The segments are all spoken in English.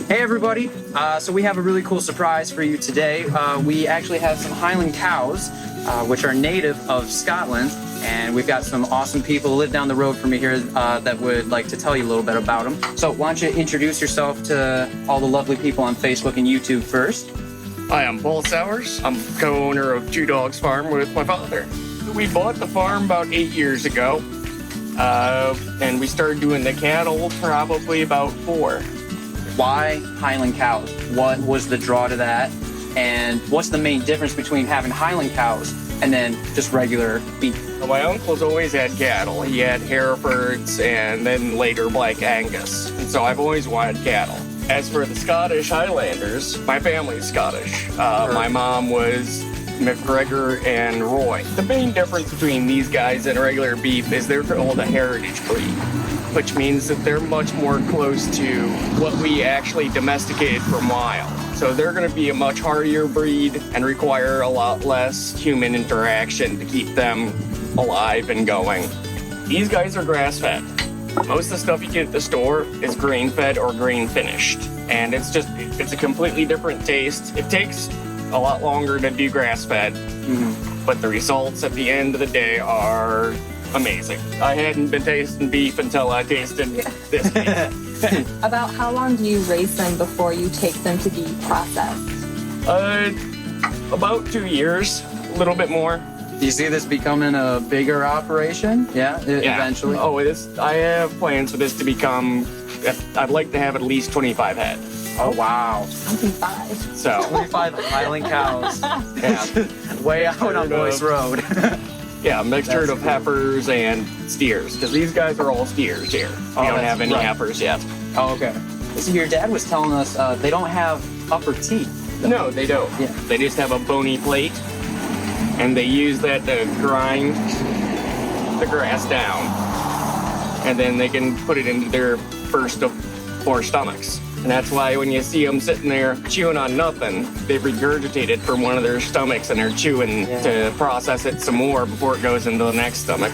Hey everybody, so we have a really cool surprise for you today. We actually have some Highland cows, which are native of Scotland, and we've got some awesome people who live down the road from me here that would like to tell you a little bit about them. So why don't you introduce yourself to all the lovely people on Facebook and YouTube first? Hi, I'm Paul Sowers. I'm co-owner of Two Dogs Farm with my father. We bought the farm about 8 years ago, and we started doing the cattle probably about 4. Why Highland cows? What was the draw to that? And what's the main difference between having Highland cows and then just regular beef? Well, my uncle's always had cattle. He had Herefords and then later Black Angus. And so I've always wanted cattle. As for the Scottish Highlanders, my family's Scottish. My mom was McGregor and Roy. The main difference between these guys and regular beef is they're called a heritage breed, which means that they're much more close to what we actually domesticated from wild. So they're going to be a much hardier breed and require a lot less human interaction to keep them alive and going. These guys are grass-fed. Most of the stuff you get at the store is grain-fed or grain-finished, and it's a completely different taste. It takes a lot longer to do grass-fed, but the results at the end of the day are amazing. I hadn't been tasting beef until I tasted this beef. About how long do you raise them before you take them to be processed? About 2 years, a little bit more. Do you see this becoming a bigger operation? Yeah, eventually? Oh, I have plans for this to become, I'd like to have at least 25 head. Oh, wow. 25. So 25 Highland cows. Yeah. Way out on Boyce Road. Yeah, a mixture of heifers and steers, because these guys are all steers here. We don't have any heifers yet. Oh, okay. So your dad was telling us they don't have upper teeth. No, they don't. Yeah. They just have a bony plate, and they use that to grind the grass down, and then they can put it into their first of 4 stomachs. And that's why when you see them sitting there chewing on nothing, they've regurgitated from one of their stomachs and they're chewing to process it some more before it goes into the next stomach.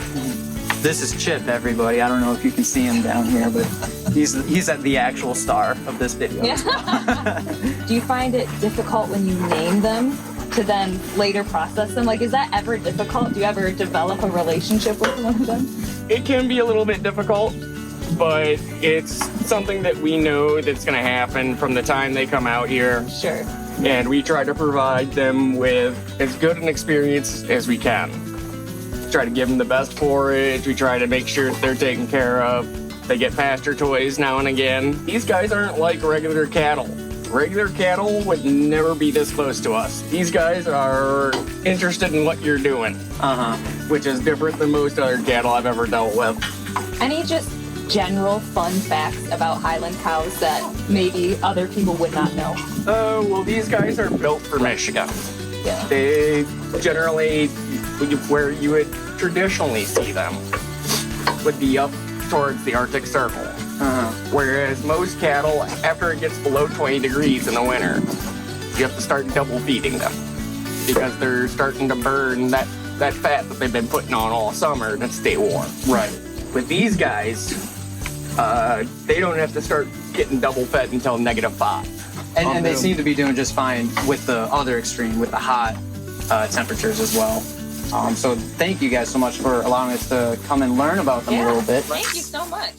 This is Chip, everybody. I don't know if you can see him down here, but he's at the actual star of this video. Yeah. Do you find it difficult when you name them to then later process them? Like, is that ever difficult? Do you ever develop a relationship with one of them? It can be a little bit difficult, but it's something that we know that's going to happen from the time they come out here. Sure. And we try to provide them with as good an experience as we can. Try to give them the best forage. We try to make sure that they're taken care of. They get pasture toys now and again. These guys aren't like regular cattle. Regular cattle would never be this close to us. These guys are interested in what you're doing, which is different than most other cattle I've ever dealt with. Any just general fun facts about Highland cows that maybe other people would not know? Well, these guys are built for Michigan. Yeah. They generally, where you would traditionally see them, would be up towards the Arctic Circle. Whereas most cattle, after it gets below 20 degrees in the winter, you have to start double feeding them because they're starting to burn that fat that they've been putting on all summer to stay warm. Right. With these guys, they don't have to start getting double fed until -5. And they seem to be doing just fine with the other extreme, with the hot temperatures as well. So thank you guys so much for allowing us to come and learn about them a little bit. Thank you so much.